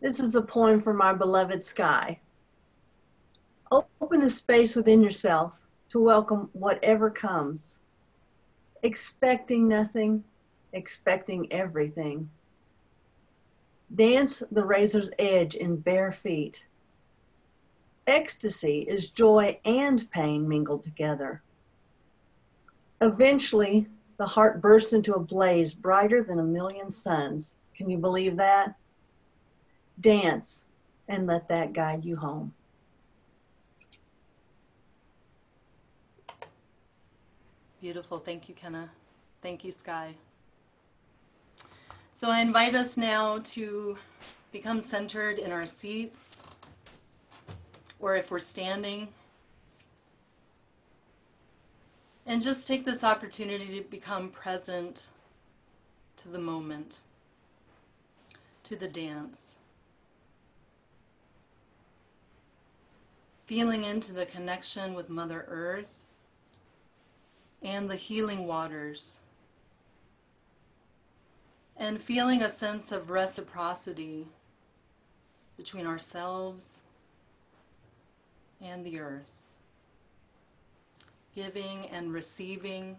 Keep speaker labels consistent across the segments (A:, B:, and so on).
A: This is a poem for my beloved sky. Open a space within yourself to welcome whatever comes. Expecting nothing, expecting everything. Dance the razor's edge in bare feet. Ecstasy is joy and pain mingled together. Eventually, the heart bursts into a blaze brighter than a million suns. Can you believe that? Dance and let that guide you home.
B: Beautiful. Thank you, Kenna. Thank you, Sky. So I invite us now to become centered in our seats, or if we're standing, and just take this opportunity to become present to the moment, to the dance. Feeling into the connection with Mother Earth and the healing waters, and feeling a sense of reciprocity between ourselves and the earth, giving and receiving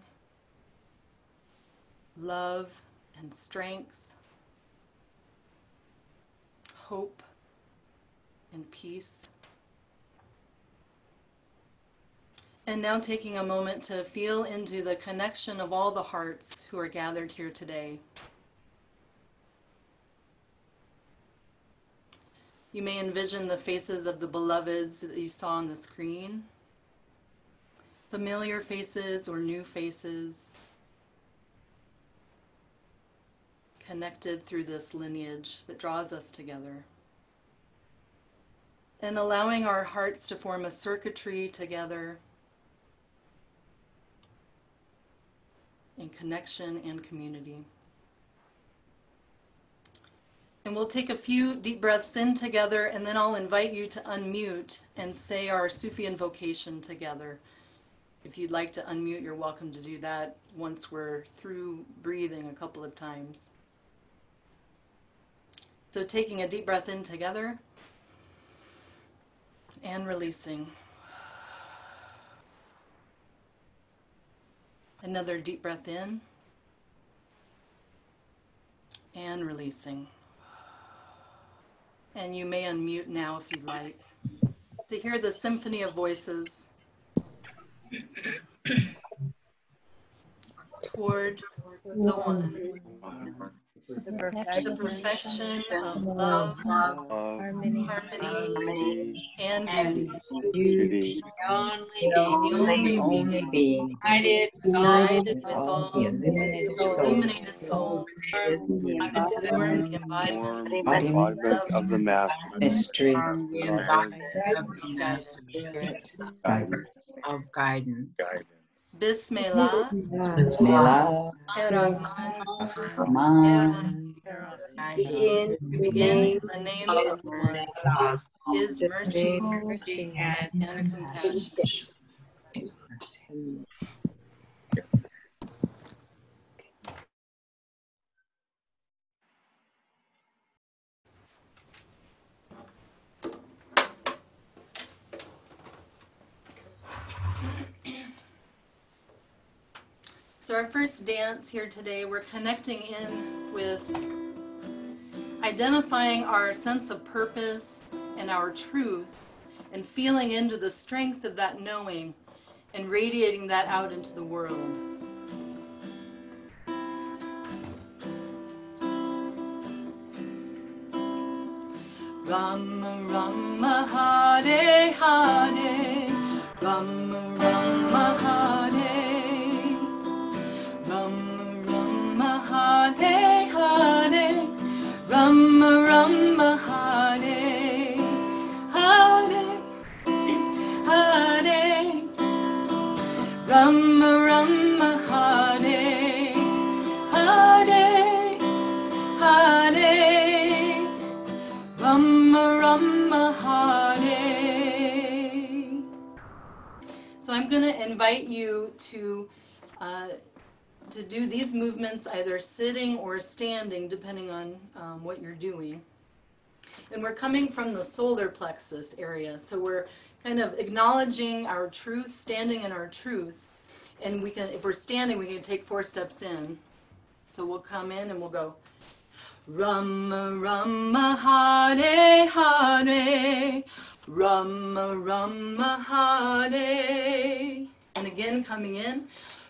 B: love and strength, hope and peace. And now taking a moment to feel into the connection of all the hearts who are gathered here today. You may envision the faces of the beloveds that you saw on the screen, familiar faces or new faces, connected through this lineage that draws us together. And allowing our hearts to form a circuitry together in connection and community. And we'll take a few deep breaths in together, and then I'll invite you to unmute and say our Sufi invocation together. If you'd like to unmute, you're welcome to do that once we're through breathing a couple of times. So taking a deep breath in together and releasing. Another deep breath in and releasing. And you may unmute now if you'd like to hear the symphony of voices toward the one,
C: The
B: the perfection of love, harmony, and beauty.
C: only being,
B: United with all
C: the
B: illuminated souls, form the embodiment
D: of the Master
C: mystery,
B: guidance.
C: guidance of guidance.
B: Bismillah,
C: Bismillah,
B: Rahman,
A: Begin
B: we begin in the name of the one, His mercy
E: and
B: compassion. So our first dance here today, we're connecting in with identifying our sense of purpose and our truth, and feeling into the strength of that knowing and radiating that out into the world. Rama Rama Hare Hare, Rama Rama Hare, Rama Rama Hare Hare, Rama Rama Hare, Hare Hare, Rama Rama Hare, Hare Hare, Rama Rama Hare. So I'm going to invite you to do these movements either sitting or standing, depending on what you're doing. And we're coming from the solar plexus area. So we're kind of acknowledging our truth, standing in our truth. And we can, if we're standing, we can take 4 steps in. So we'll come in and we'll go, Rama Rama Hare Hare, Rama Rama Hare. And again, coming in,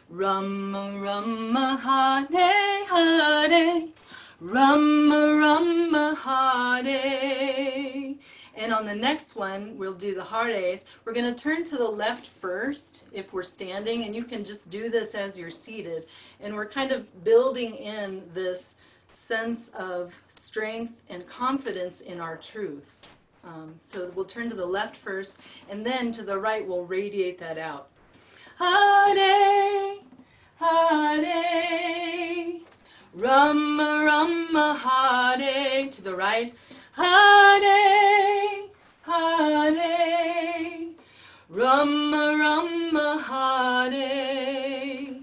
B: Rama Rama Hare Hare, Rama Rama Hare. And on the next one, we'll do the Hares. We're going to turn to the left first if we're standing, and you can just do this as you're seated. And we're kind of building in this sense of strength and confidence in our truth. So we'll turn to the left first, and then to the right, we'll radiate that out. Hare, Hare, Rama, Rama, Hare. To the right, Hare, Hare, Rama, Rama, Hare,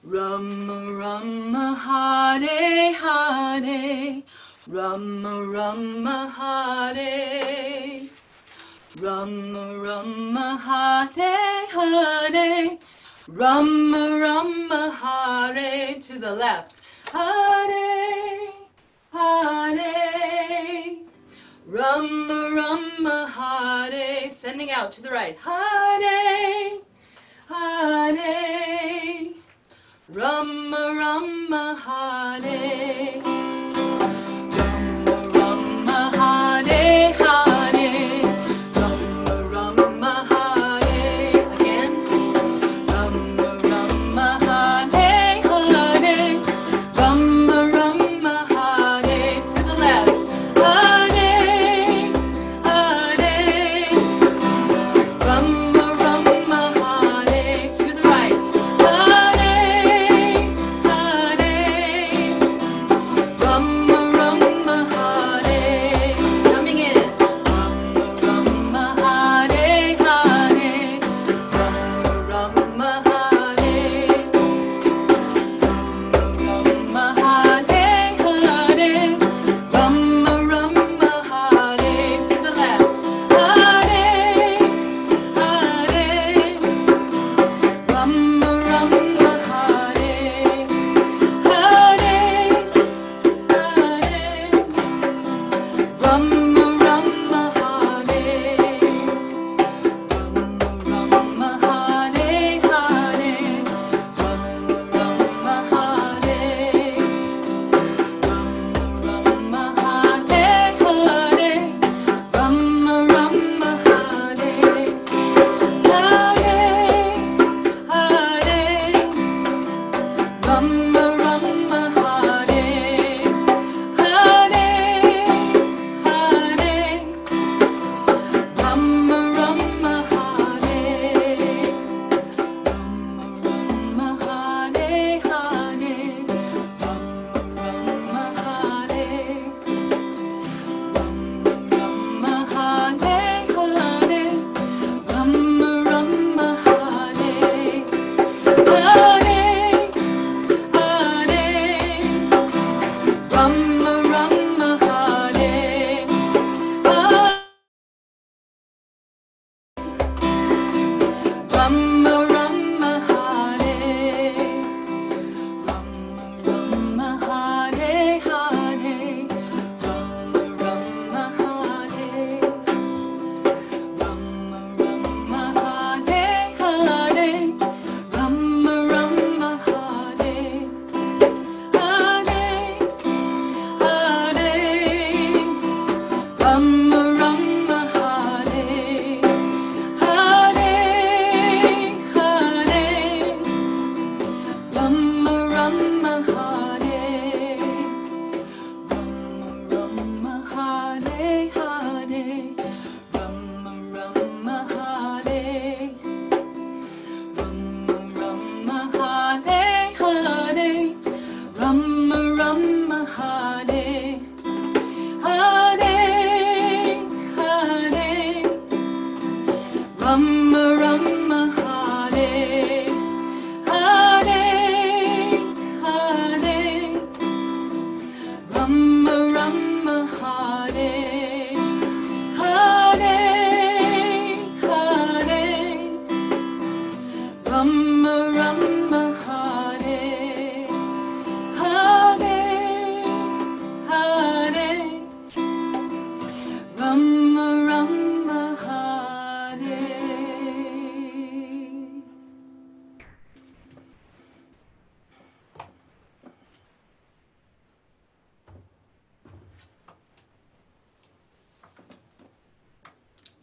B: Rama, Rama, Hare, Hare, Rama, Rama, Hare, Rama, Rama, Hare, Hare, Rama, Rama, Hare. To the left, Hare, Hare, Rama, Rama, Hare. Sending out to the right, Hare, Hare, Rama, Rama, Hare. Rama, Rama, Hare, Hare, Rama, Rama, Hare. Again, Rama, Rama, Hare, Hare, Rama, Rama, Hare. To the left, Hare, Hare, Rama, Rama, Hare. To the right, Hare, Hare,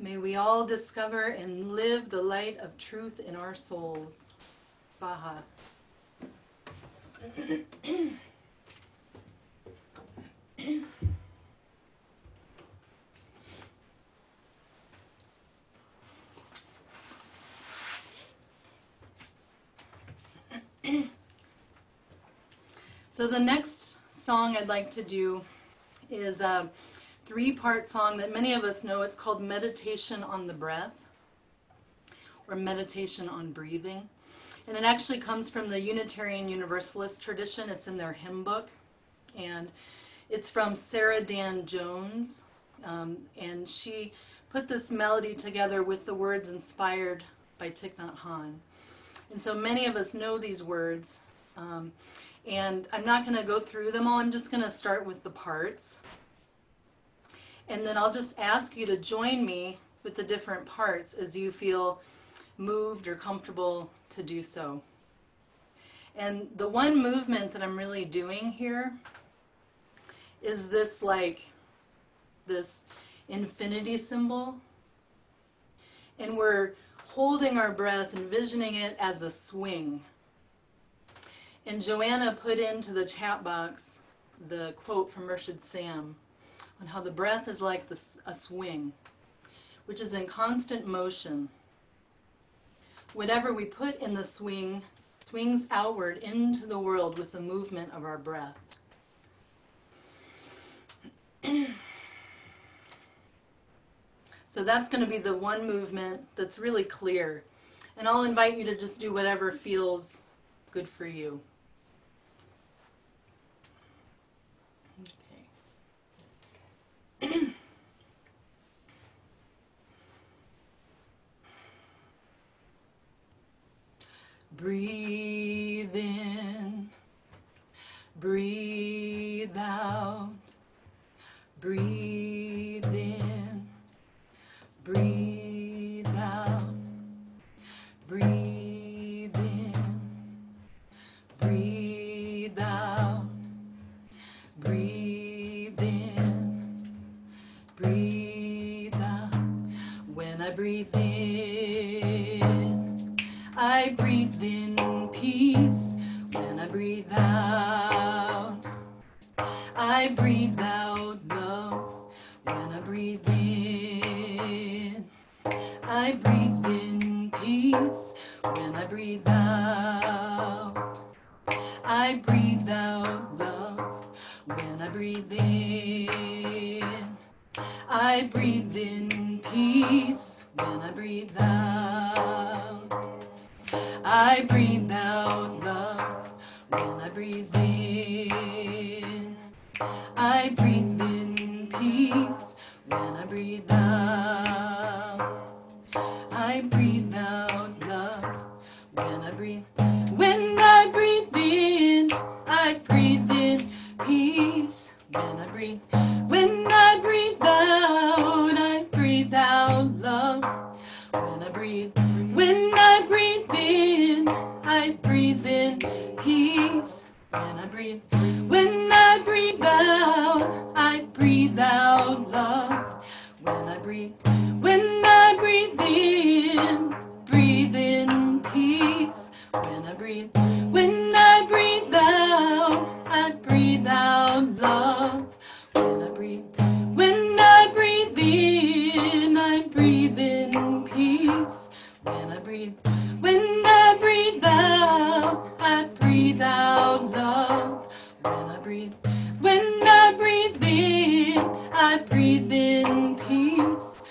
B: May we all discover and live the light of truth in our souls. Baha. So the next song I'd like to do is a three-part song that many of us know. It's called Meditation on the Breath, or Meditation on Breathing. And it actually comes from the Unitarian Universalist tradition. It's in their hymn book. And it's from Sarah Dan Jones. And she put this melody together with the words inspired by Thich Nhat Hanh. And so many of us know these words. And I'm not going to go through them all. I'm just going to start with the parts. And then I'll just ask you to join me with the different parts as you feel moved or comfortable to do so. And the one movement that I'm really doing here is this, like, this infinity symbol. And we're holding our breath, envisioning it as a swing. And Joanna put into the chat box the quote from Murshid Sam on how the breath is like a swing, which is in constant motion. Whatever we put in the swing swings outward into the world with the movement of our breath. So that's going to be the one movement that's really clear. And I'll invite you to just do whatever feels good for you. Okay. Breathe in, breathe out, breathe in, breathe out, breathe in, breathe out, breathe in, breathe out. When I breathe in, I breathe in peace. When I breathe out, I breathe out love. When I breathe in, I breathe in peace. When I breathe out, I breathe out love. When I breathe in, I breathe in peace. When I breathe out, I breathe out love. When I breathe in, I breathe in peace. When I breathe out, I breathe out love. When I breathe in, I breathe in peace. When I breathe out, I breathe out love. When I breathe in, I breathe in peace. When I breathe out, I breathe out love. When I breathe in peace. When I breathe out, I breathe out love. When I breathe in, I breathe in peace. When I breathe out, I breathe out love. When I breathe in, I breathe in peace.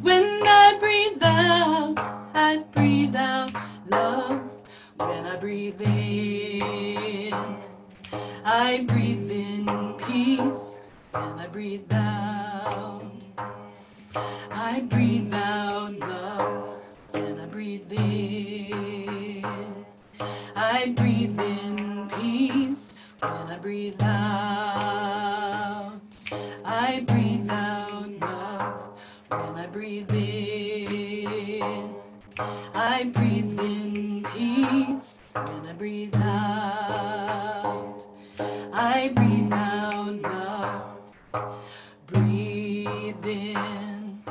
B: When I breathe out, I breathe out love. When I breathe in, I breathe in peace. When I breathe out, I breathe out love. When I breathe in, I breathe in peace. When I breathe out, I breathe out love. When I breathe in, I breathe in peace. When I breathe out, I breathe out love. Breathe in,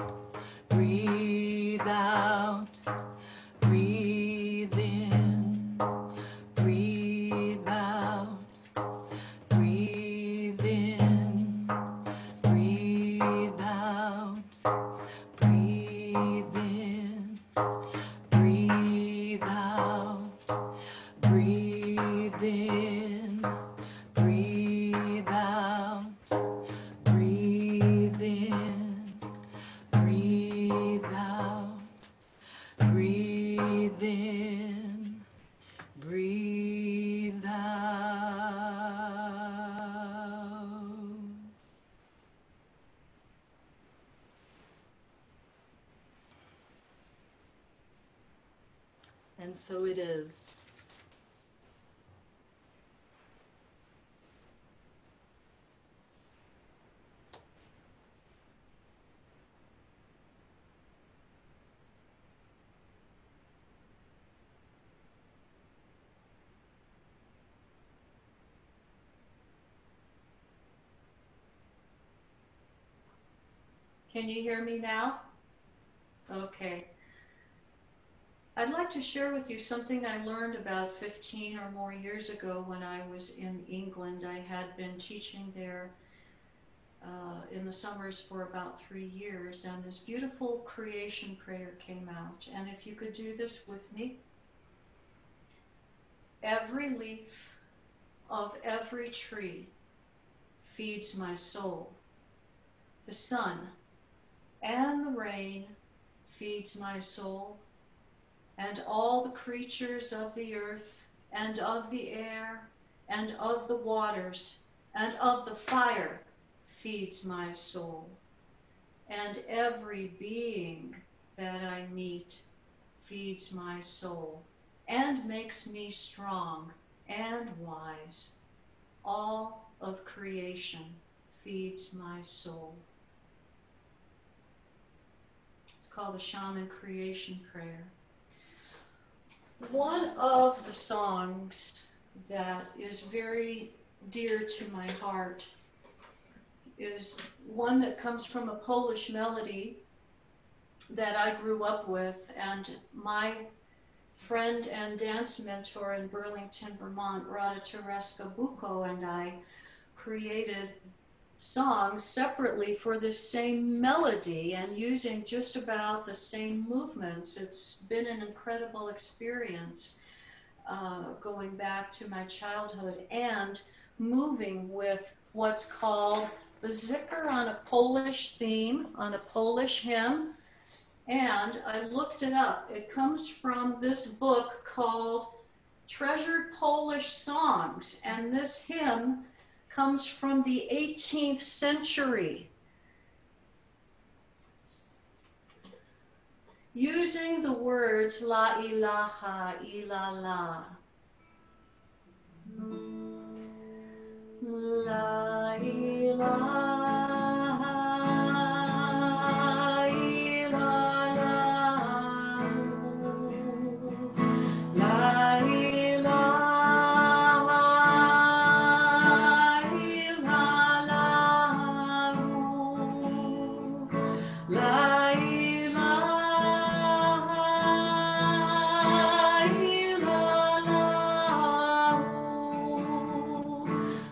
B: And so it is. Can you hear me now? Okay. I'd like to share with you something I learned about 15 or more years ago when I was in England. I had been teaching there in the summers for about 3 years, and this beautiful creation prayer came out. And if you could do this with me. Every leaf of every tree feeds my soul. The sun and the rain feeds my soul, and all the creatures of the earth and of the air and of the waters and of the fire feeds my soul, and every being that I meet feeds my soul and makes me strong and wise. All of creation feeds my soul. It's called the Shaman Creation Prayer. One of the songs that is very dear to my heart is one that comes from a Polish melody that I grew up with, and my friend and dance mentor in Burlington, Vermont, Rada Tereska Buko, and I created songs separately for this same melody and using just about the same movements. It's been an incredible experience going back to my childhood and moving with what's called the zikr on a Polish theme, on a Polish hymn. And I looked it up. It comes from this book called Treasured Polish Songs, and this hymn comes from the 18th century. Using the words La ilaha illallah. La ilaha illallah. La ilaha illallah. La ilaha illallah.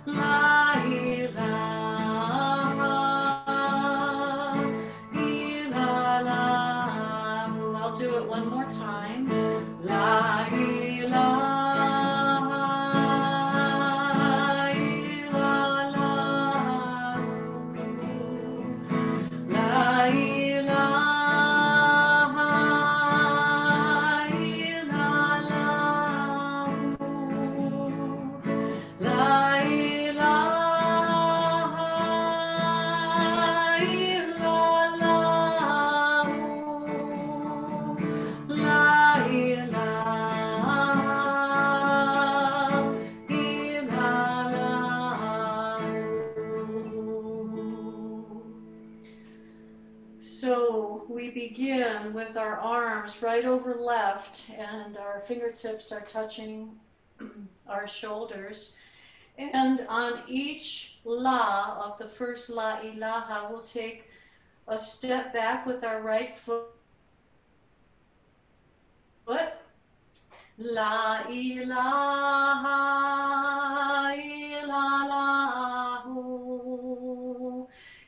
B: La ilaha illallah. I'll do it one more time. La ilaha illallah. La ilaha illallah. La ilaha illallah. La ilaha illallah. So we begin with our arms right over left, and our fingertips are touching our shoulders. And on each la of the first la ilaha, we'll take a step back with our right foot. La ilaha illallah.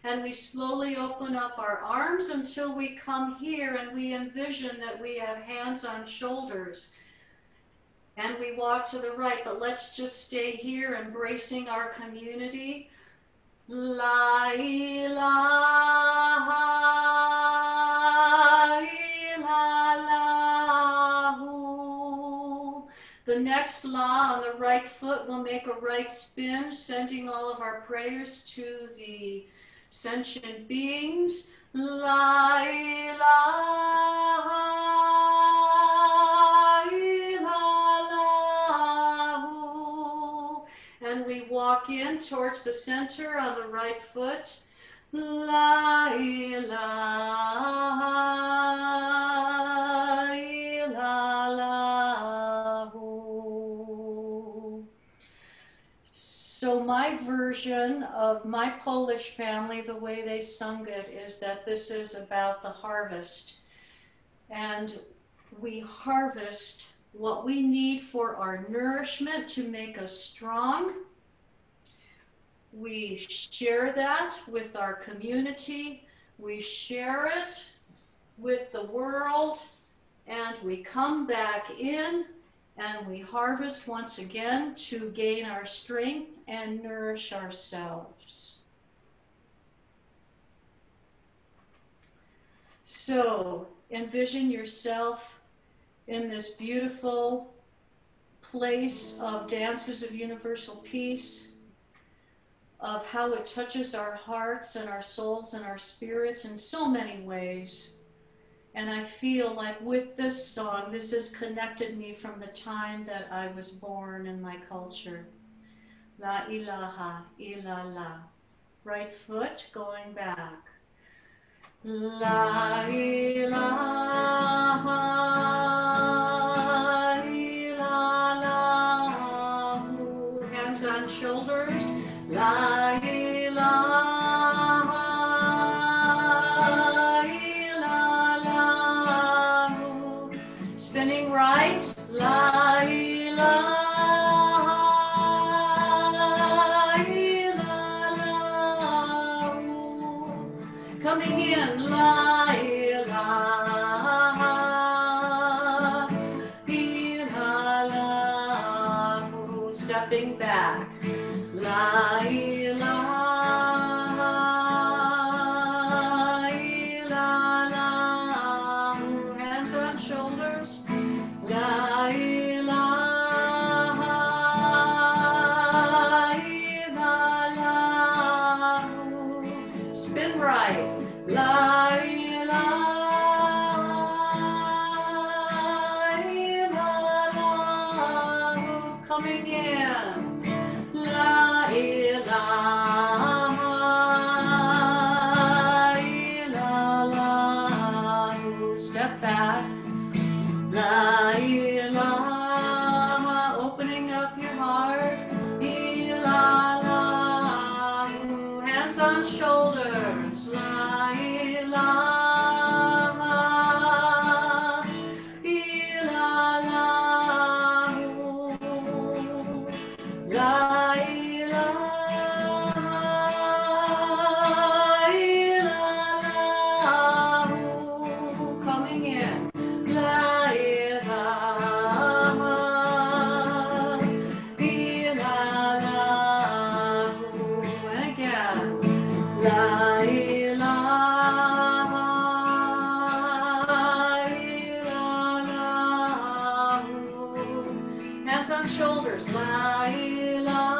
B: And we slowly open up our arms until we come here, and we envision that we have hands on shoulders. And we walk to the right, but let's just stay here, embracing our community. La ilaha illallah. The next la on the right foot will make a right spin, sending all of our prayers to the sentient beings. La ilaha illallah.
D: towards the center on the right foot. La ilaha illallahu. So my version of my Polish family, the way they sung it, is that this is about the harvest. And we harvest what we need for our nourishment to make us strong. We share that with our community. We share it with the world. And we come back in and we harvest once again to gain our strength and nourish ourselves. So envision yourself in this beautiful place of dances of universal peace, of how it touches our hearts and our souls and our spirits in so many ways. And I feel like with this song, this has connected me from the time that I was born in my culture. La ilaha illallah. Right foot going back. La ilaha illallah. Hands on shoulders. La ilaha illallah. Spinning right. La ilaha illallah. Coming in. La ilaha illallah. Stepping back. La ilaha illallah. Hands on shoulders. La ilaha illallah. Spin right. La ilaha illallah. Coming in. La ilaha illallah. Step back. La ilaha. Opening up your heart. Illallah. Hands on shoulders. La ilaha illallah. La ilaha illallah. Coming in. La ilaha illallah. And again. La ilaha illallah. Hands on shoulders. La ilaha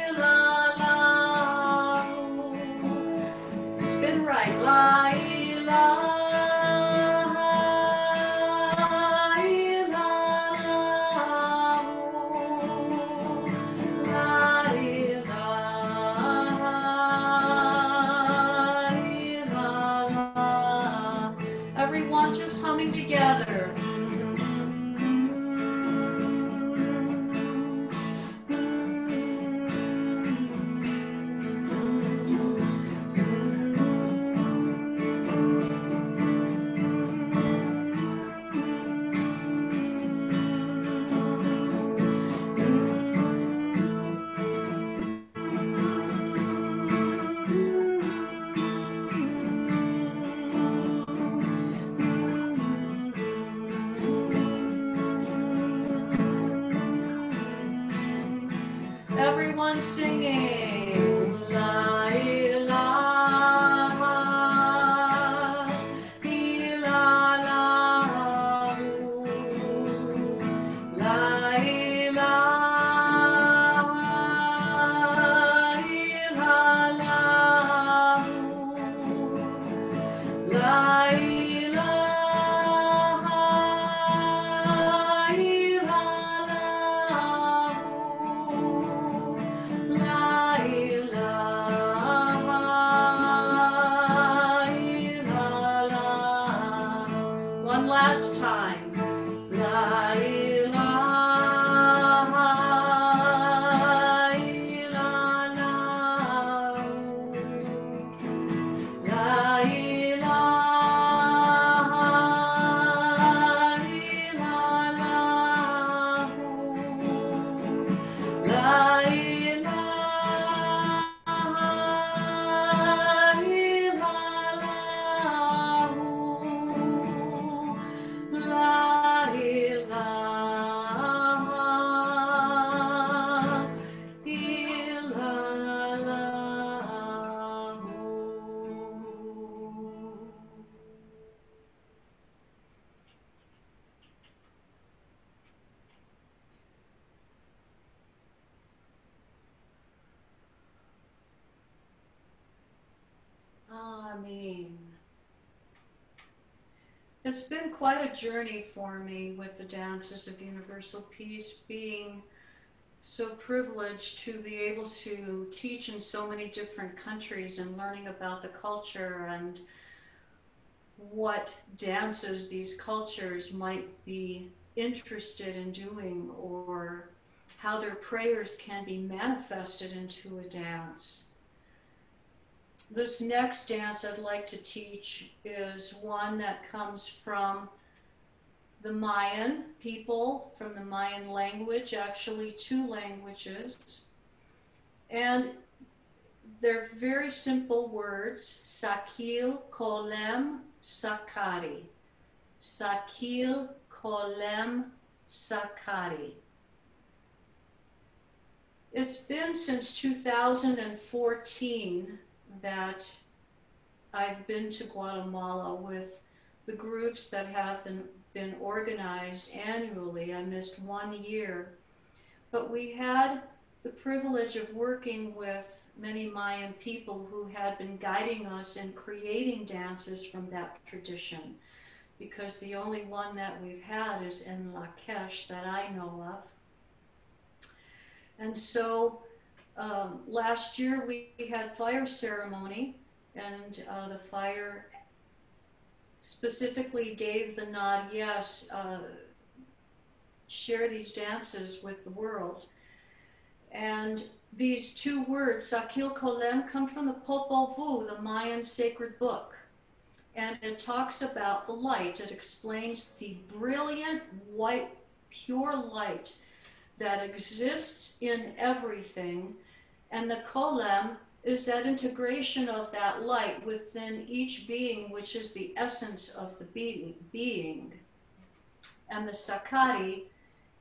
D: illallah. Spin right. La ilaha illallah. La ilaha It's been quite a journey for me with the Dances of Universal Peace, being so privileged to be able to teach in so many different countries and learning about the culture and what dances these cultures might be interested in doing, or how their prayers can be manifested into a dance. This next dance I'd like to teach is one that comes from the Mayan people, from the Mayan language, actually 2 languages. And they're very simple words: Sakil, Kolem, Sakari. Sakil, Kolem, Sakari. It's been since 2014 that I've been to Guatemala with the groups that have been organized annually. I missed 1 year, but we had the privilege of working with many Mayan people who had been guiding us in creating dances from that tradition, because the only one that we've had is in Lakesh that I know of. And so last year we had fire ceremony, and the fire specifically gave the nod, yes, share these dances with the world. And these 2 words, Sakil Kolem, come from the Popol Vuh, the Mayan sacred book. And it talks about the light. It explains the brilliant, white, pure light that exists in everything. And the Kolem is that integration of that light within each being, which is the essence of the being. And the Sakari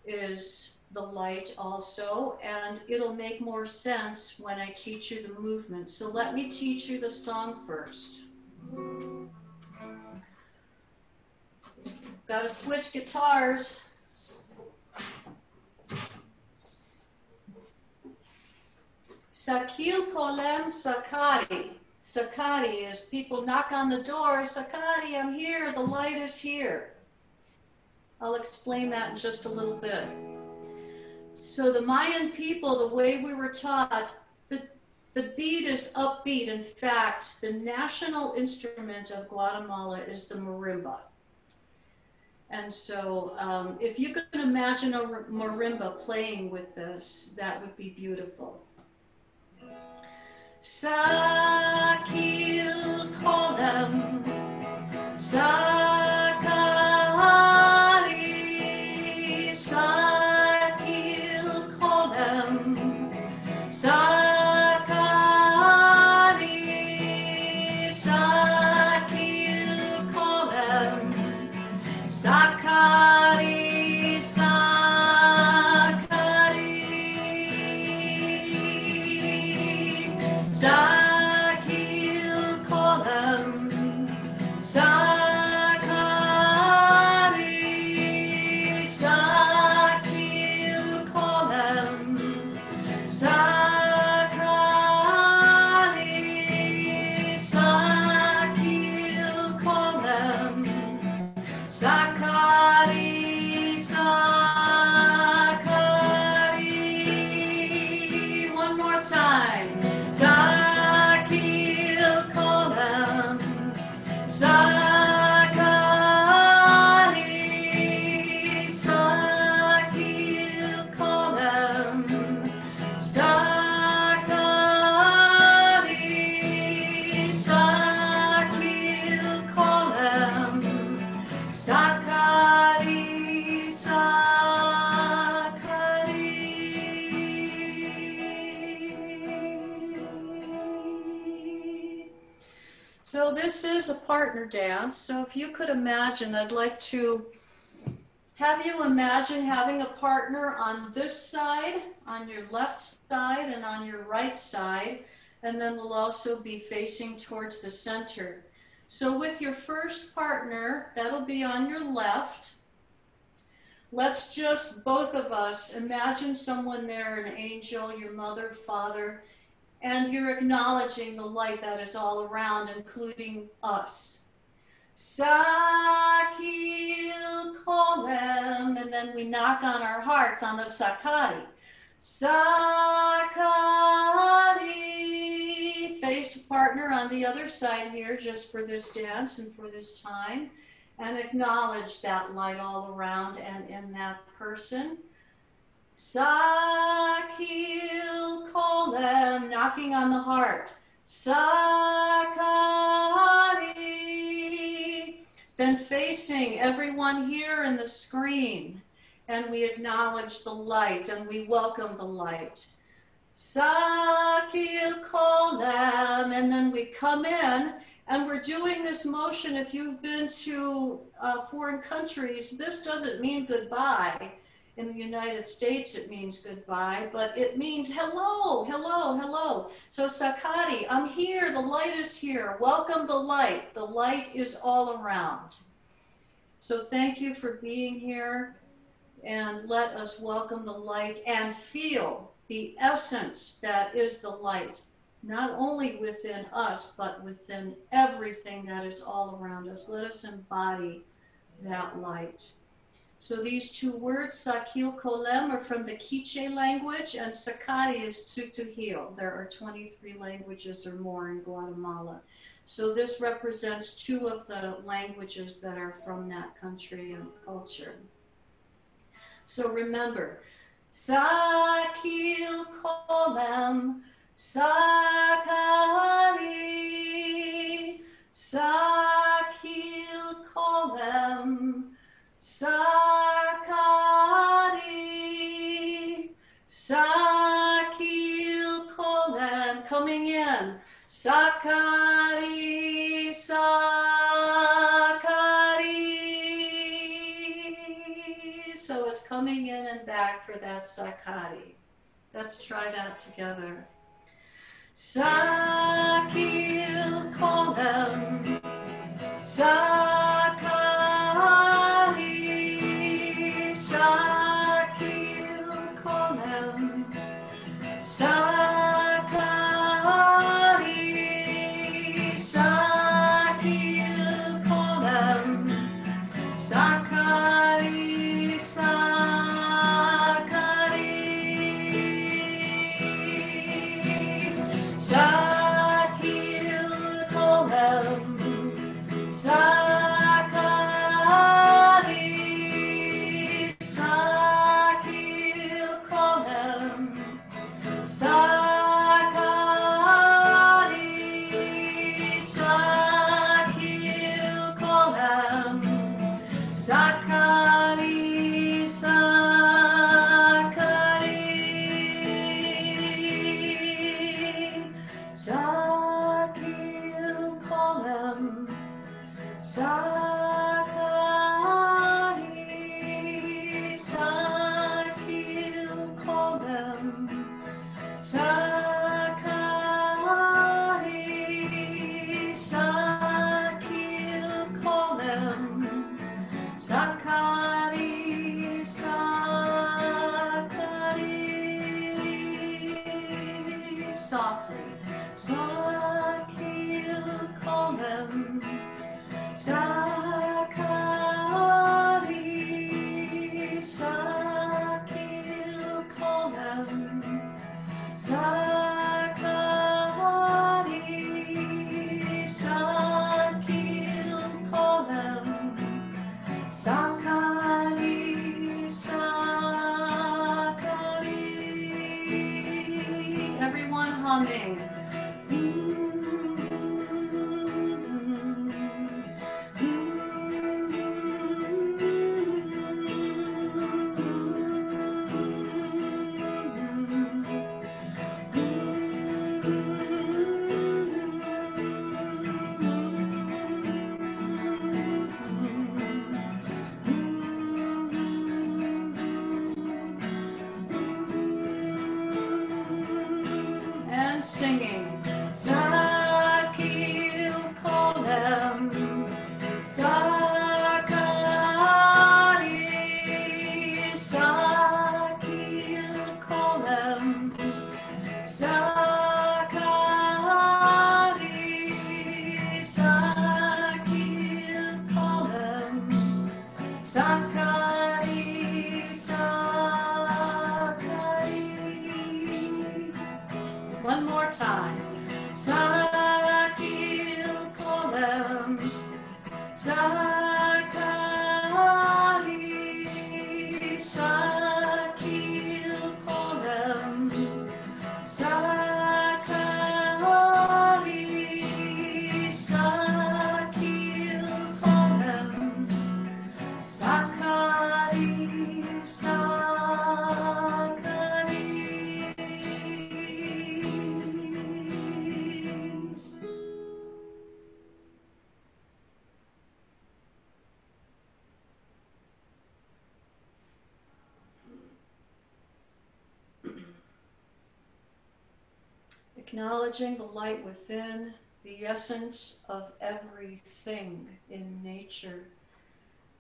D: is the light also, and it'll make more sense when I teach you the movement. So let me teach you the song first. Gotta switch guitars. Sakil Kolem Sakari. Sakari is people knock on the door. Sakari, I'm here. The light is here. I'll explain that in just a little bit. So the Mayan people, the way we were taught, the beat is upbeat. In fact, the national instrument of Guatemala is the marimba. And so if you could imagine a marimba playing with this, that would be beautiful. Sakil Kolem Sakari, Sakil Kolem Sakari, Sakil Kolem Sakari, Sakari, Sakil Kolem Sakari, Sakil Kolem Sakari, Sakil Kolem Sakari, Sakari. One more time. Sakil Kolem Sakari, Sakil Kolem Sakari, Sakil Kolem Sakari, Sakari. So this is a partner dance. So if you could imagine, I'd like to have you imagine having a partner on this side, on your left side, and on your right side. And then we'll also be facing towards the center. So with your first partner, that'll be on your left. Let's just, both of us, imagine someone there, an angel, your mother, father, and you're acknowledging the light that is all around, including us. Sakil Kolem, and then we knock on our hearts on the Sakari. Sakari. Face a partner on the other side here just for this dance and for this time. And acknowledge that light all around and in that person. Sakil Kolem, knocking on the heart. Sakari. Then facing everyone here in the screen. And we acknowledge the light and we welcome the light. Sakil Kolem. And then we come in and we're doing this motion. If you've been to foreign countries, this doesn't mean goodbye. In the United States, it means goodbye, but it means hello, hello, hello. So Sakari, I'm here, the light is here. Welcome the light. The light is all around. So thank you for being here, and let us welcome the light and feel the essence that is the light, not only within us, but within everything that is all around us. Let us embody that light. So these two words, Sakil Kolem, are from the Quiche language, and Sakari is Tsutuhil. There are 23 languages or more in Guatemala. So this represents two of the languages that are from that country and culture. So remember, Sakil Kolem, Sakari, Sakil Kolem, Sakari, Sakil Kolem, coming in, Sakari, Sakari. So it's coming in and back for that Sakari. Let's try that together. Sakil Kolem, Sakari, Sakil Kolem, Sakari, Sakil Kolem, Sakari, Sakari, Sakil Kolem, Sakari, Sakil Kolem, Sakari, Sakil Kolem, Sakari, Sakari, Sakil Kolem, Sakari, Sakil Kolem, Sakari, Sakil Kolem, Sakari, Sakari, softly, Sakil Kolem, Sakari, Sakil Kolem, Sakari, Sakil Kolem, Sakari, Sakari. Everyone humming. And singing. Sakil Kolem, Sakari, Sakil Kolem, Sakari, Sakil One more time. Sakil kolem, Sakali, Sakil kolem, Sakali, Sakil kolem, Sakali, Sakali. Acknowledging the light within, the essence of everything in nature,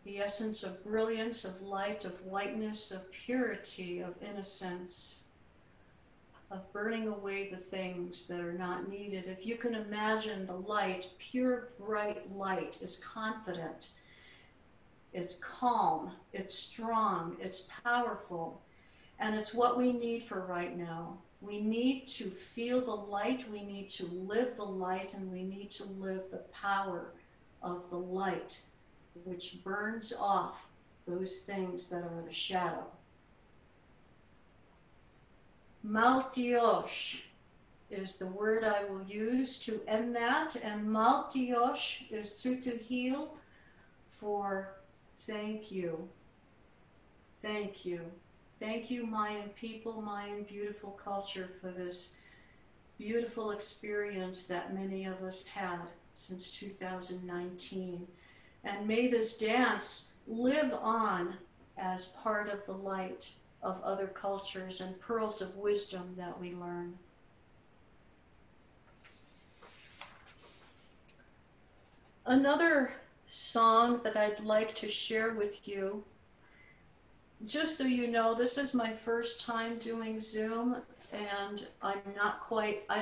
D: the essence of brilliance, of light, of whiteness, of purity, of innocence, of burning away the things that are not needed. If you can imagine the light, pure, bright light is confident, it's calm, it's strong, it's powerful, and it's what we need for right now. We need to feel the light, we need to live the light, and we need to live the power of the light, which burns off those things that are the shadow. Maltiosh is the word I will use to end that, and Maltiosh is to heal for thank you. Thank you. Thank you, Mayan people, Mayan beautiful culture, for this beautiful experience that many of us had since 2019. And may this dance live on as part of the light of other cultures and pearls of wisdom that we learn. Another song that I'd like to share with you, just so you know, this is my first time doing Zoom, and I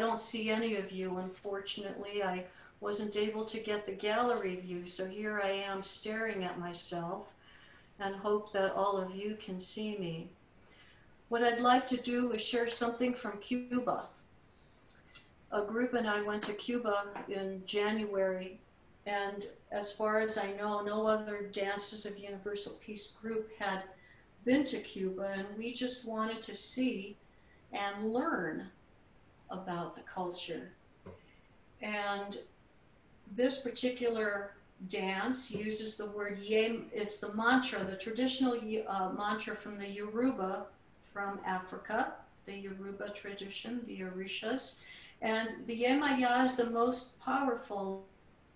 D: don't see any of you, unfortunately. I wasn't able to get the gallery view, so here I am staring at myself and hope that all of you can see me. What I'd like to do is share something from Cuba. A group and I went to Cuba in January, and as far as I know, no other Dances of Universal Peace group had been to Cuba, and we just wanted to see and learn about the culture. And this particular dance uses the word yem. It's the mantra, the traditional mantra from the Yoruba from Africa, the Yoruba tradition, the Orishas. And the Yemaya is the most powerful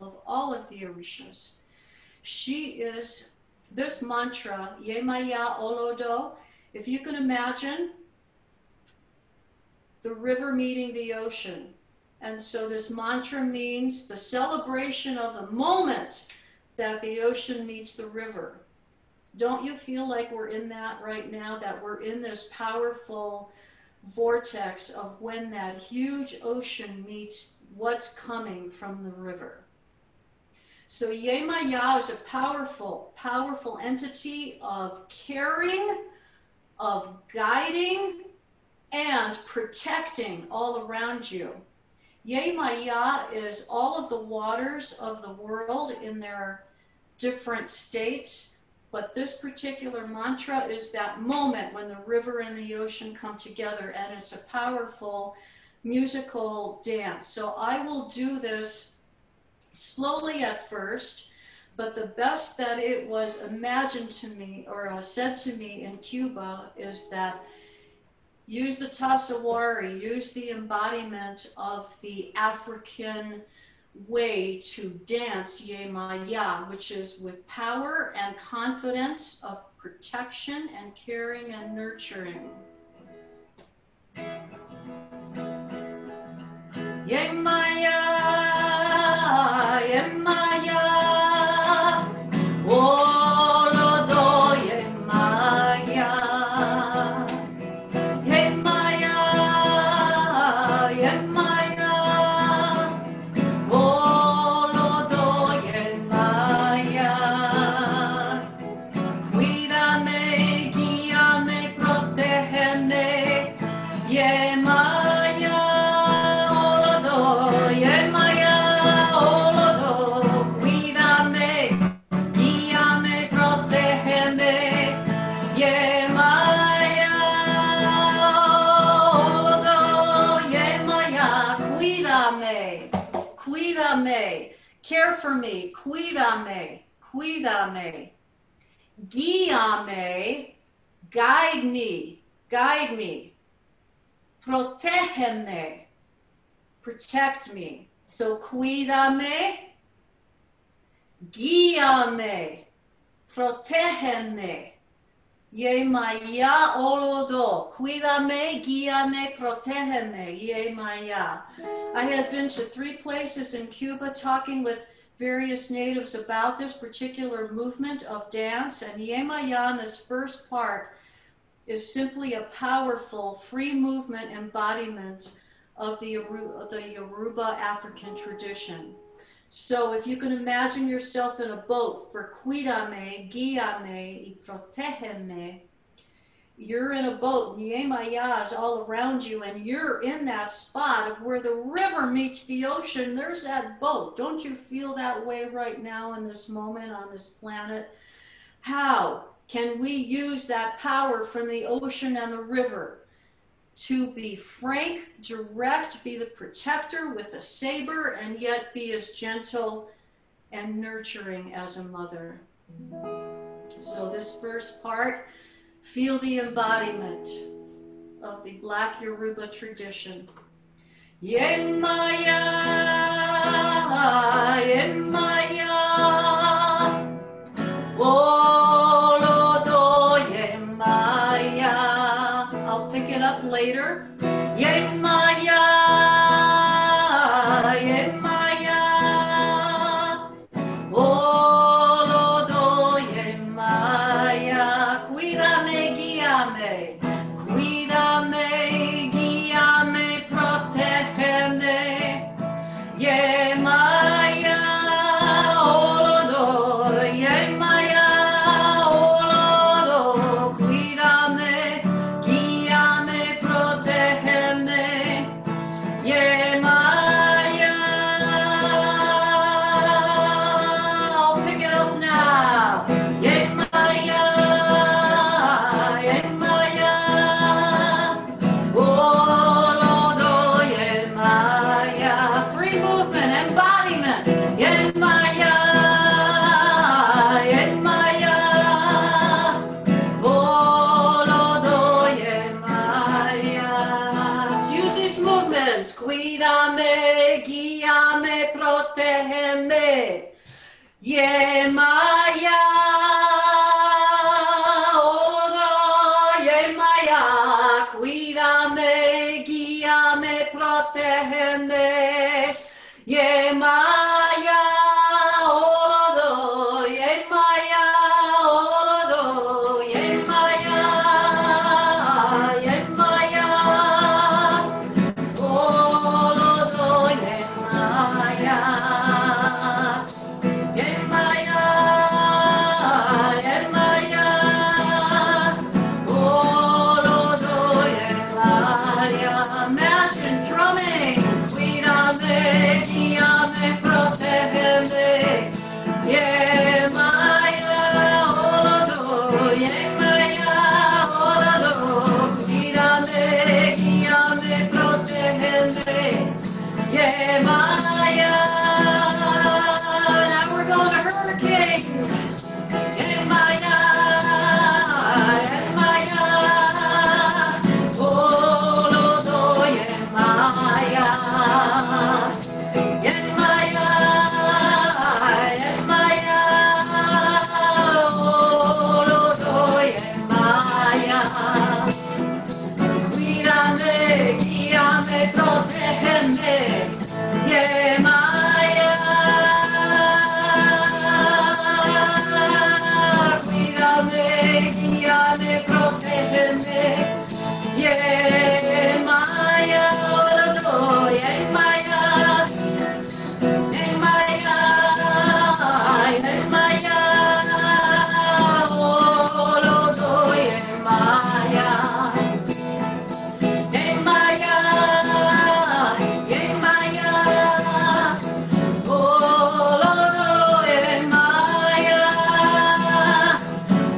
D: of all of the Orishas. She is this mantra, Yemaya Olodo. If you can imagine the river meeting the ocean. And so this mantra means the celebration of the moment that the ocean meets the river. Don't you feel like we're in that right now, that we're in this powerful vortex of when that huge ocean meets what's coming from the river? So Yemaya is a powerful, powerful entity of caring, of guiding, and protecting all around you. Yemaya is all of the waters of the world in their different states, but this particular mantra is that moment when the river and the ocean come together, and it's a powerful musical dance. So I will do this slowly at first, but the best that it was imagined to me or said to me in Cuba is that use the tasawari, use the embodiment of the African way to dance Yemaya, which is with power and confidence of protection and caring and nurturing. Yemaya, Yemaya, Olodo Yemaya. Yemaya, Yemaya, Olodo Yemaya. Cuídame, guíame, protégeme, Yemaya. cuídame, cuídame, care for me, cuídame, cuídame, guíame, guide me, guide me, protégeme, protect me. So cuídame, guíame, protégeme. Yemaya olodo. Cuídame, guíame, protégeme. Yemaya. I had been to 3 places in Cuba talking with various natives about this particular movement of dance, and Yemaya in this first part is simply a powerful free movement embodiment of the Yoruba African tradition. So if you can imagine yourself in a boat for cuídame, guíame, y protégeme, you're in a boat, Niemaya is all around you, and you're in that spot of where the river meets the ocean. There's that boat. Don't you feel that way right now in this moment on this planet? How can we use that power from the ocean and the river to be frank, direct, be the protector with the saber, and yet be as gentle and nurturing as a mother? So this first part, feel the embodiment of the Black Yoruba tradition. Yemaya, yemaya, olodo yemaya. I'll pick it up later. Yemaya, yemaya, olodo yemaya. Cuídame, guíame, cuídame, guíame, protégeme. Yemaya, olodo, yemaya, olodo, cuídame, guíame, protégeme. Yemaya, I'll pick it up now. Yemaya, yemaya, olodo, yemaya. Free movement, embodiment. Yemaya, yemaya, olodo, yemaya. Use these movements. Cuídame, guíame, protégeme. Yemaya, olodo, yemaya. Cuídame, guíame, protégeme. Yemaya, olodo, yemaya, olodo, yemaya, yemaya, olodo, yemaya, yemaya, yemaya, olodo, yemaya. Imagine drumming. Cuídame, guíame, protégeme. Yemaya, olodo, yemaya, olodo. Cuídame, guíame, protégeme. Yemaya. Now we're going to hurricane. Yemaya, yemaya, olodo, yemaya. Yemaya, yemaya, olodo, yemaya. Cuídame, guíame, protégeme. Yemaya, cuídame, guíame, protégeme. Yemaya, olodo, yemaya, yemaya, yemaya, olodo, yemaya, yemaya, yemaya, olodo, yemaya.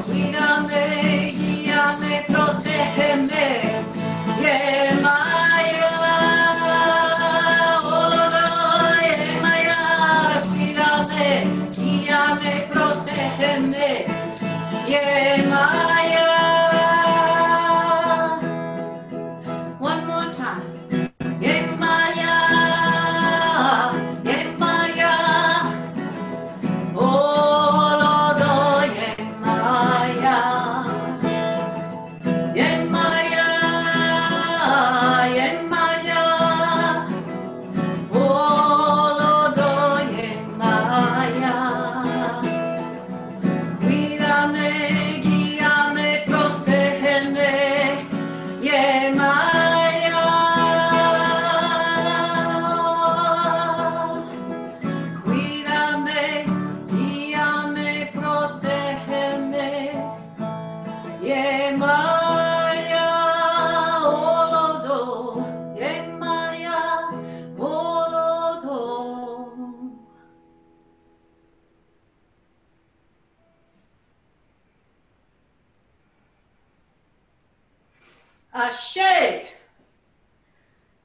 D: Cuídame, guíame, protégeme. Yemaya, Ashe.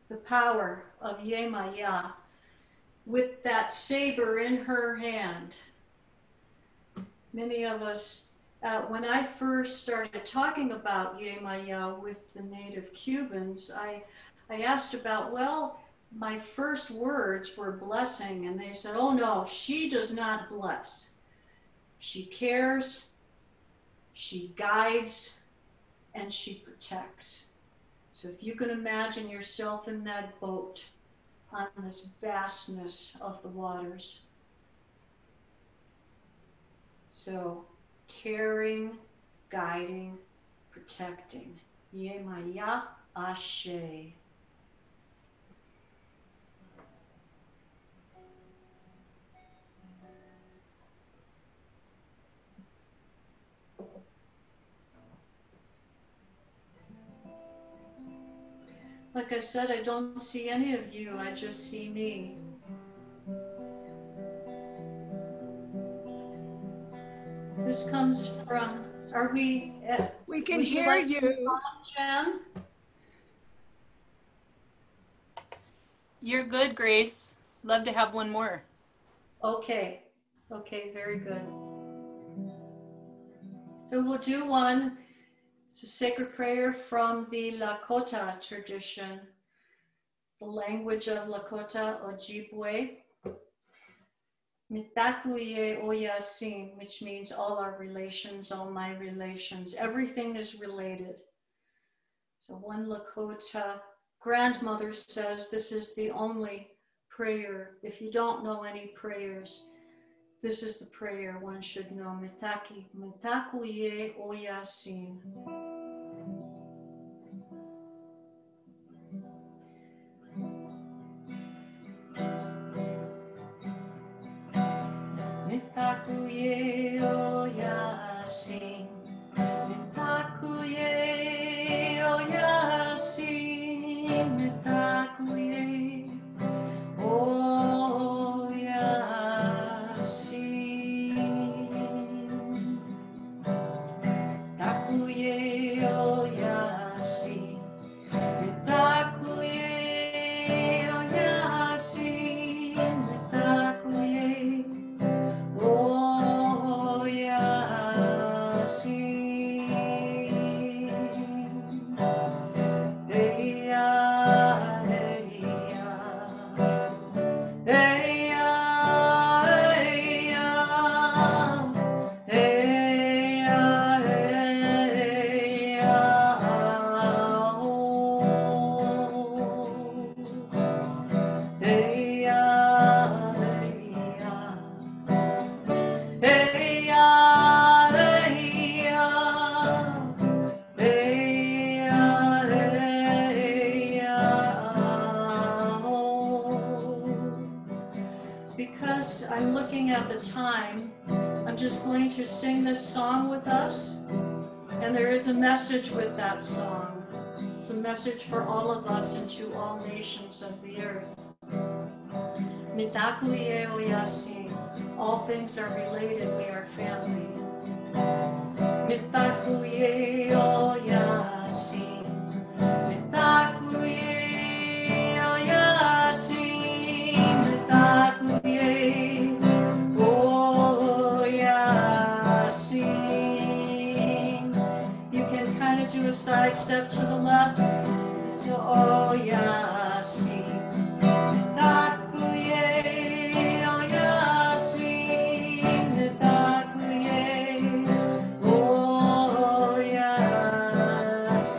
D: The power of Yemaya with that saber in her hand. Many of us, when I first started talking about Yemaya with the native Cubans, I asked about, well, my first words were blessing, and they said, oh no, she does not bless. She cares, she guides, and she protects. So if you can imagine yourself in that boat on this vastness of the waters. So caring, guiding, protecting. Yemaya Ashe. Like I said, I don't see any of you, I just see me. This comes from, are we,
A: We can
D: would
A: hear
D: like
A: you.
D: to respond, Jen?
B: You're good, Grace. Love to have one more.
D: Okay, very good. So we'll do one. It's a sacred prayer from the Lakota tradition, the language of Lakota, Ojibwe. Mitakuye Oyasin, which means all our relations, all my relations. Everything is related. So one Lakota grandmother says this is the only prayer. If you don't know any prayers, this is the prayer one should know. Mitakuye Oyasin. Mitakuye Oyasin. Mitakuye Oyasin. Mitakuye Oyasin. Takuye Oyasin. Mitakuye Oyasin. Mitakuye Because I'm looking at the time, I'm just going to sing this song with us. And there is a message with that song. It's a message for all of us and to all nations of the earth. Mitakuye Oyasin. All things are related, we are family. Mitakuye Oyasin. Mitakuye Oyasin. Mitakuye Oyasin. You can kind of do a side step to the left. Oyasin. Mitakuye Oyasin. Mitakuye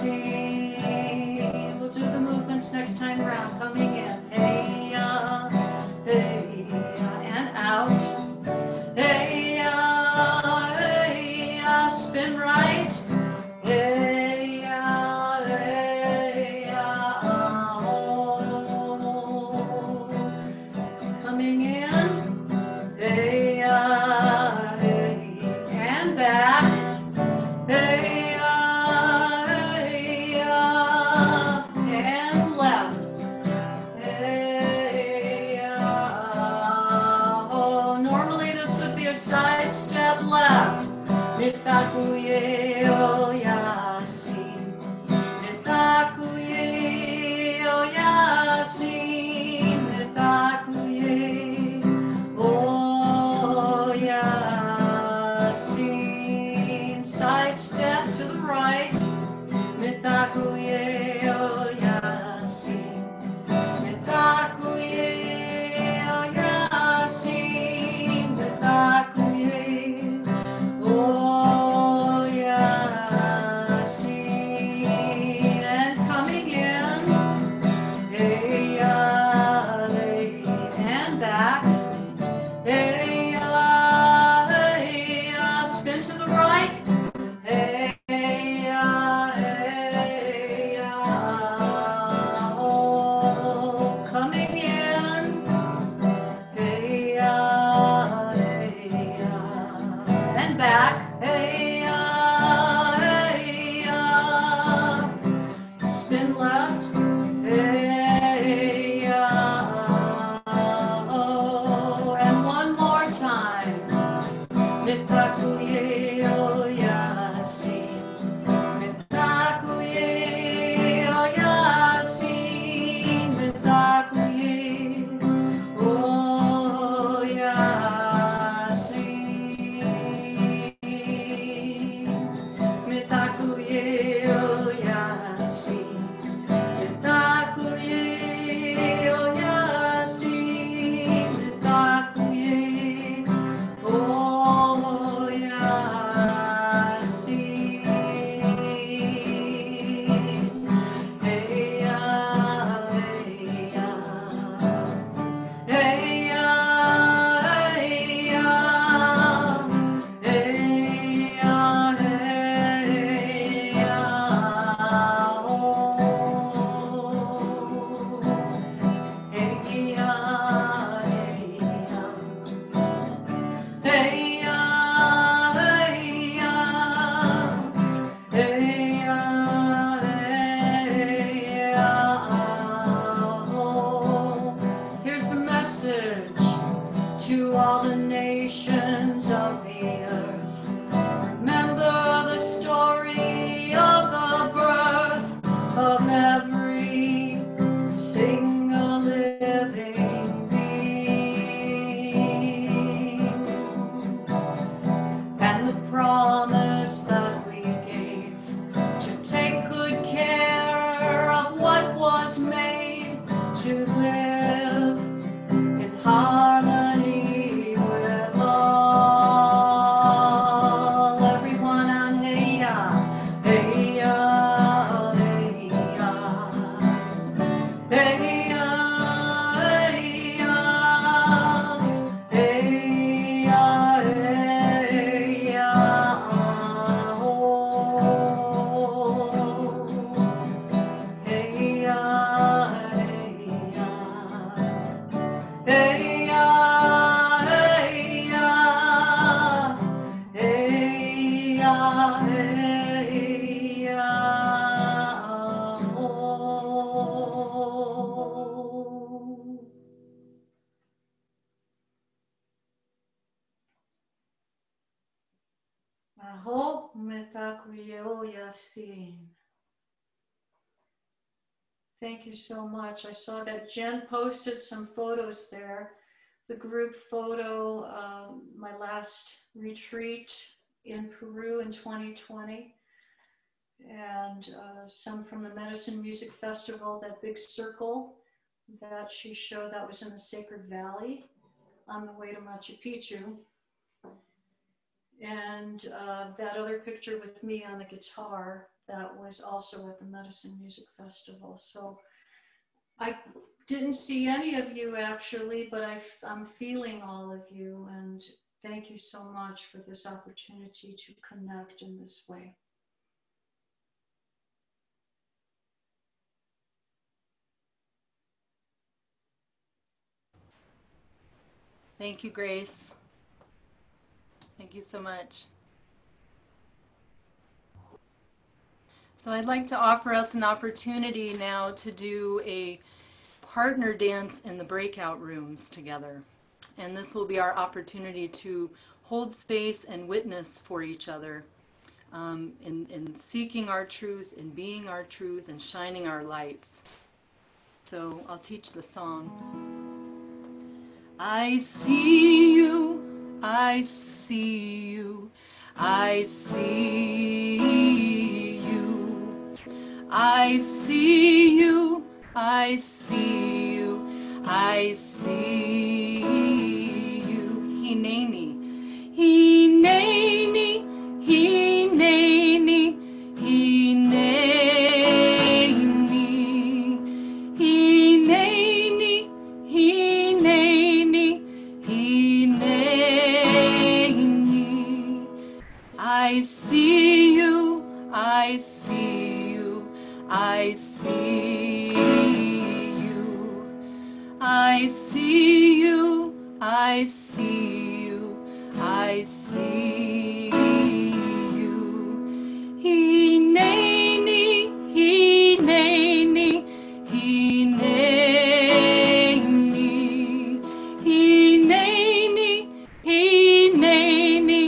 D: Oyasin. We'll do the movements next time around. Coming in. Hey ya, and out. Hey ya, spin right. Hey ya, message to all the nations of the earth. Remember the story of the birth of every single living being, and the promise that we gave to take good care of what was made, to live in harmony with all. Everyone on hey ya, hey ya, hey ya, hey ya, hey ya, hey ya, hey ya, oh. Hey ya, hey ya. Hey ya, hey ya, hey ya, hey ya, oh. Aho metakuyo yasin. Thank you so much. I saw that Jen posted some photos there. The group photo, my last retreat in Peru in 2020, and some from the Medicine Music Festival, that big circle that she showed, that was in the Sacred Valley on the way to Machu Picchu. And that other picture with me on the guitar, that was also at the Medicine Music Festival. So I didn't see any of you actually, but I'm feeling all of you, and thank you so much for this opportunity to connect in this way.
B: Thank you, Grace. Thank you so much. So I'd like to offer us an opportunity now to do a partner dance in the breakout rooms together. And this will be our opportunity to hold space and witness for each other in seeking our truth, in being our truth, and shining our lights. So I'll teach the song. I see you, I see you, I see you. I see you, I see you, I see you. Hineni, hineni, hineni, hineni, hineni, hineni, hineni. I see you, I see you, I see you. I see you, I see you, I see you. Hineni, hineni, hineni, hineni, hineni,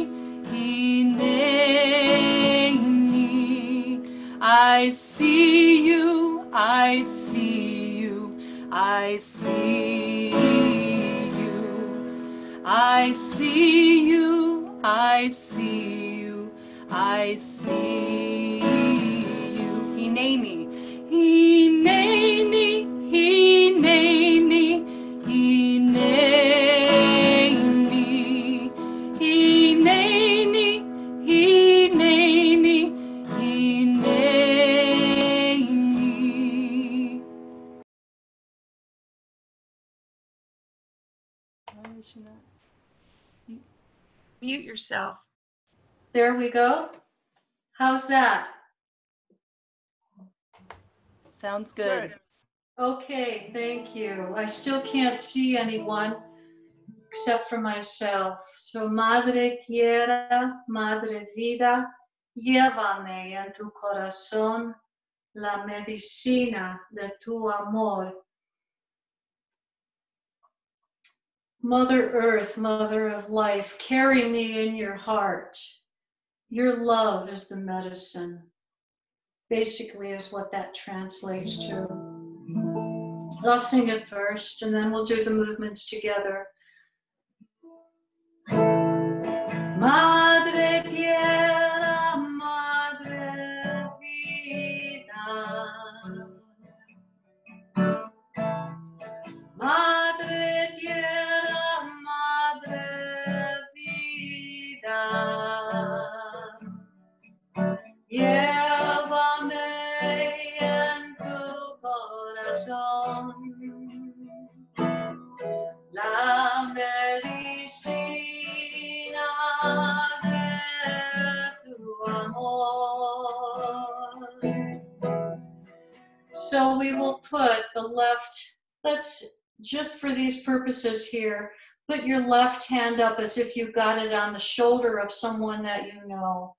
B: hineni. I see you, I see you, I see you. I see you, I see you, I see you. Hineni, hineni, hineni, hineni, hineni, hineni, hineni. Why is she not?
E: Mute yourself.
D: There we go. How's that?
B: Sounds good.
D: Okay, thank you. I still can't see anyone except for myself. So, Madre Tierra, Madre Vida, llévame en tu corazón la medicina de tu amor. Mother Earth, Mother of Life, carry me in your heart. Your love is the medicine. Basically is what that translates to. I'll sing it first and then we'll do the movements together. Madre tierra, madre vida. Madre tierra, madre vida. Llévame en tu corazón. La medicina de tu amor. So we will put the left, let's just for these purposes here, put your left hand up as if you got it on the shoulder of someone that you know.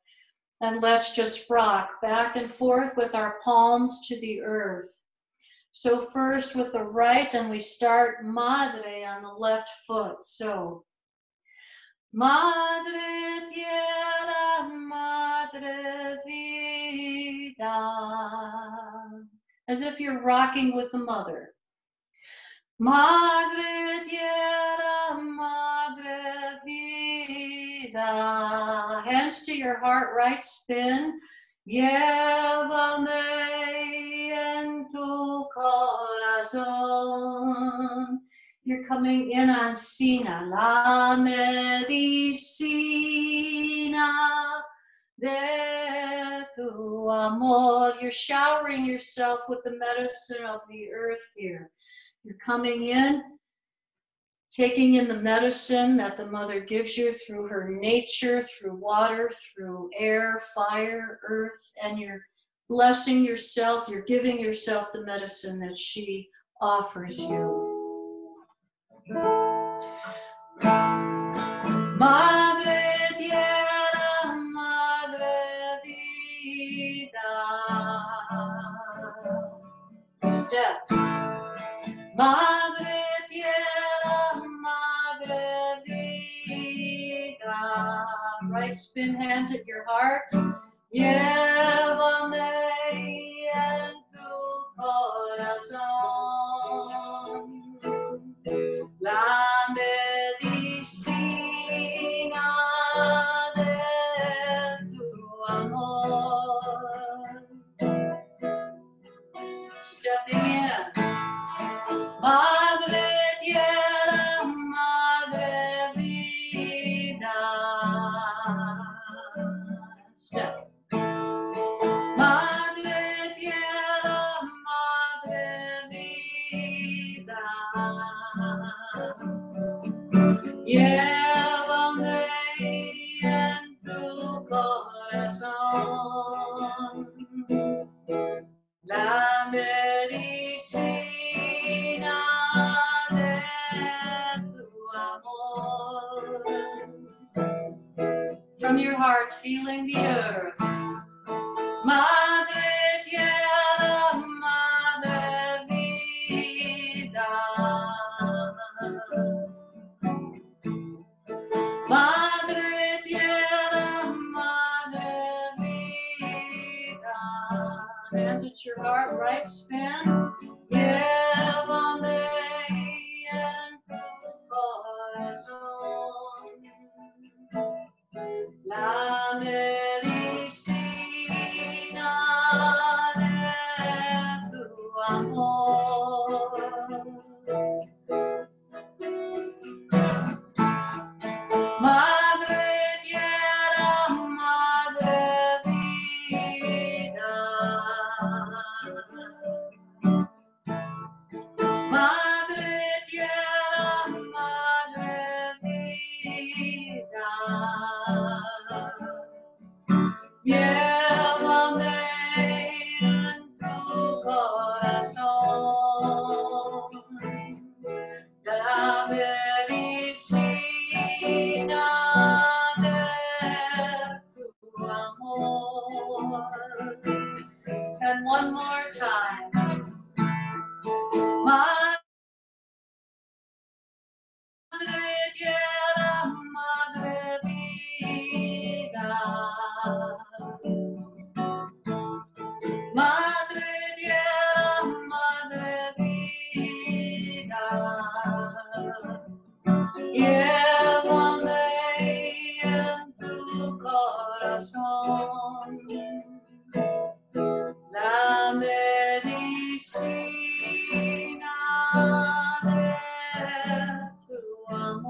D: And let's just rock back and forth with our palms to the earth. So first with the right, and we start Madre on the left foot. So, Madre tierra, madre vida. As if you're rocking with the mother. Madre tierra, madre vida. Hands to your heart, right spin. Llévame en tu corazón. You're coming in on Sina. La medicina de tu amor. You're showering yourself with the medicine of the earth here. You're coming in, taking in the medicine that the mother gives you through her nature, through water, through air, fire, earth, and you're blessing yourself, you're giving yourself the medicine that she offers you. Madre tierra, madre vida. Step. Madre tierra, madre vida. Right spin, hands at your heart. Llévame en tu corazón. La medicina de tu amor. Stepping in. Madre tierra, madre vida. Step. Madre tierra, madre vida. Llévame en tu corazón. La medicina de tu amor. From your heart, feeling the earth. Madre tierra, madre vida. Madre tierra, madre vida. Hands at your heart, right spin. Llévame en tu corazón. La medicina de tu amor. Madre tierra, madre vida.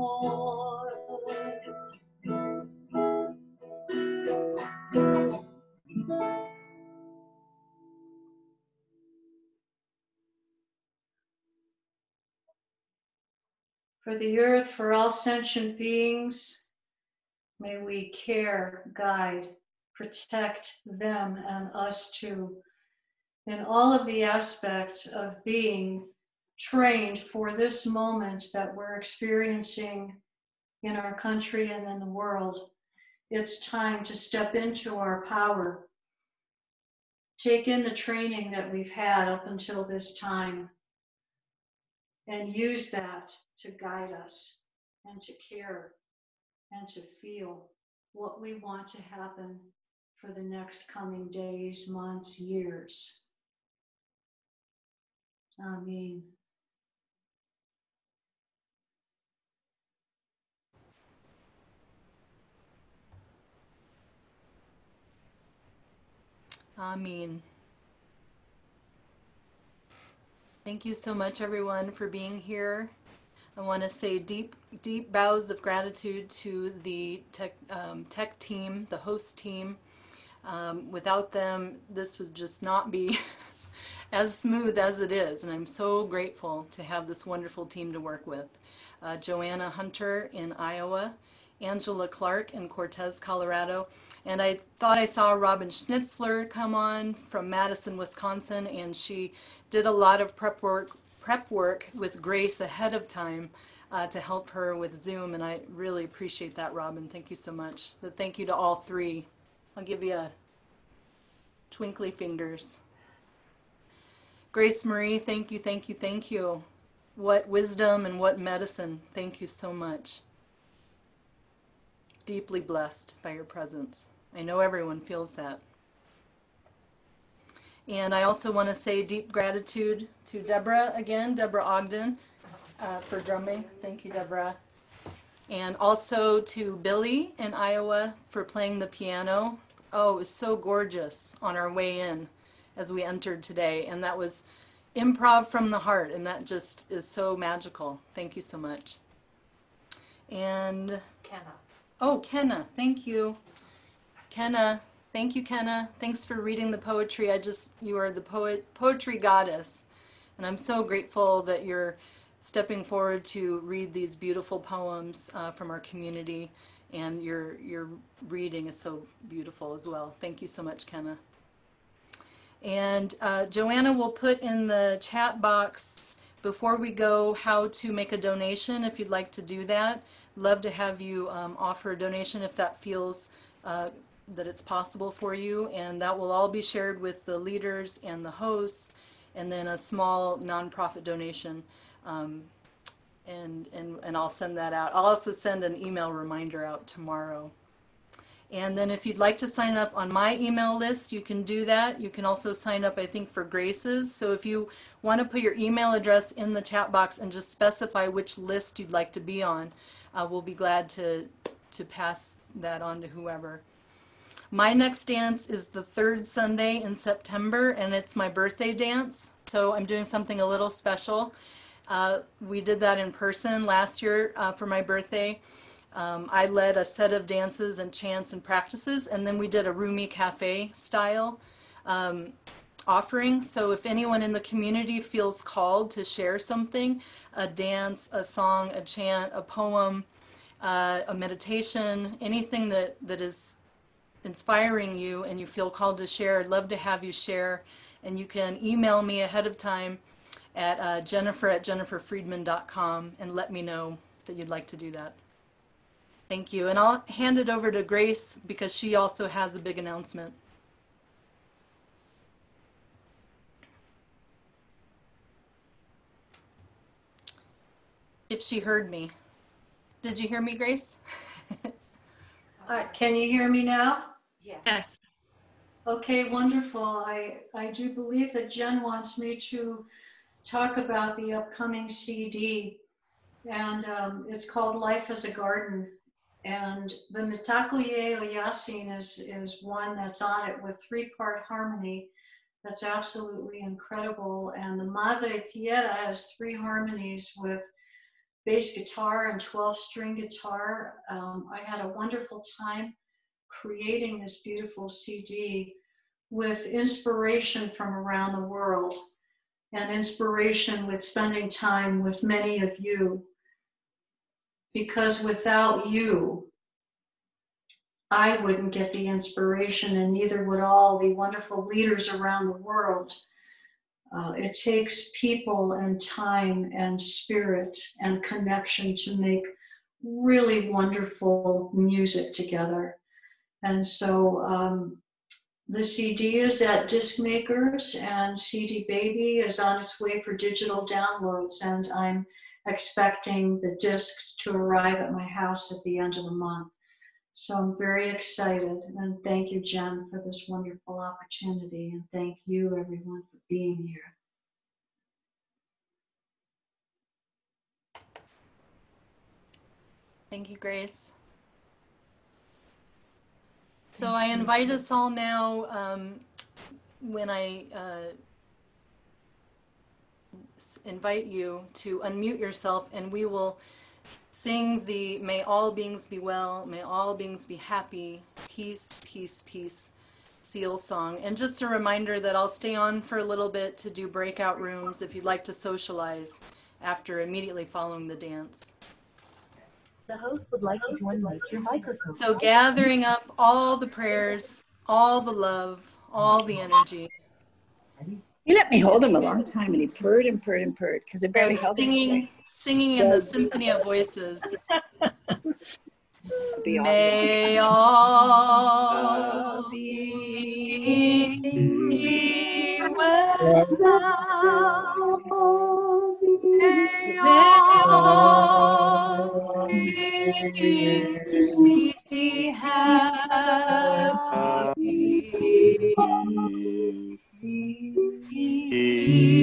D: amor. For the earth, for all sentient beings, may we care, guide, protect them and us too, in all of the aspects of being trained for this moment that we're experiencing in our country and in the world. It's time to step into our power, take in the training that we've had up until this time, and use that to guide us and to care and to feel what we want to happen for the next coming days, months, years. Amen.
B: Amen. Thank you so much, everyone, for being here. I want to say deep, deep bows of gratitude to the tech team, the host team. Without them, this would just not be as smooth as it is, and I'm so grateful to have this wonderful team to work with. Joanna Hunter in Iowa, Angela Clark in Cortez, Colorado, and I thought I saw Robin Schnitzler come on from Madison, Wisconsin, and she did a lot of prep work with Grace ahead of time to help her with Zoom, and I really appreciate that, Robin. Thank you so much. But thank you to all three. I'll give you a twinkly fingers. Grace Marie, thank you, thank you, thank you. What wisdom and what medicine. Thank you so much. Deeply blessed by your presence. I know everyone feels that. And I also want to say deep gratitude to Deborah again, Deborah Ogden, for drumming. Thank you, Deborah. And also to Billy in Iowa for playing the piano. Oh, it was so gorgeous on our way in as we entered today. And that was improv from the heart, and that just is so magical. Thank you so much. And
E: Kenna.
B: Oh, Kenna, thank you. Kenna, thank you, Kenna. Thanks for reading the poetry. You are the poetry goddess. And I'm so grateful that you're stepping forward to read these beautiful poems from our community. And your reading is so beautiful as well. Thank you so much, Kenna. And Joanna will put in the chat box before we go how to make a donation if you'd like to do that. Love to have you offer a donation if that feels that it's possible for you, and that will all be shared with the leaders and the hosts, and then a small nonprofit donation, and I'll send that out. I'll also send an email reminder out tomorrow. And then if you'd like to sign up on my email list, you can do that. You can also sign up, I think, for Grace's. So if you want to put your email address in the chat box and just specify which list you'd like to be on, we'll be glad to pass that on to whoever. My next dance is the third Sunday in September, and it's my birthday dance. So I'm doing something a little special. We did that in person last year for my birthday. I led a set of dances and chants and practices, and then we did a Rumi Cafe style offering. So if anyone in the community feels called to share something, a dance, a song, a chant, a poem, a meditation, anything that is inspiring you and you feel called to share, I'd love to have you share. And you can email me ahead of time at jennifer@jenniferfriedman.com and let me know that you'd like to do that. Thank you. And I'll hand it over to Grace because she also has a big announcement. If she heard me. Did you hear me, Grace?
D: Can you hear me now?
E: Yes.
D: Okay, wonderful. I do believe that Jen wants me to talk about the upcoming CD, and it's called Life as a Garden. And the Mitakuye Oyasin is one that's on it with 3-part harmony. That's absolutely incredible. And the Madre Tierra has 3 harmonies with bass guitar and 12-string guitar. I had a wonderful time creating this beautiful CD with inspiration from around the world and inspiration with spending time with many of you. Because without you, I wouldn't get the inspiration, and neither would all the wonderful leaders around the world. It takes people and time and spirit and connection to make really wonderful music together. And so the CD is at Disc Makers, and CD Baby is on its way for digital downloads, and I'm expecting the discs to arrive at my house at the end of the month. So I'm very excited, and thank you, Jen, for this wonderful opportunity, and thank you, everyone, for being here.
B: Thank you, Grace. So I invite us all now, when I invite you to unmute yourself, and we will sing the "May all beings be well, may all beings be happy, peace, peace, peace" seal song. And just a reminder that I'll stay on for a little bit to do breakout rooms if you'd like to socialize after immediately following the dance.
E: The host would like you to unmute your microphone.
B: So gathering up all the prayers, all the love, all the energy.
F: He let me hold him a long time, and he purred and purred and purred because I barely
B: And
F: held him.
B: singing in the symphony of voices.
F: May
B: all beings be well. May all beings be happy. Peace.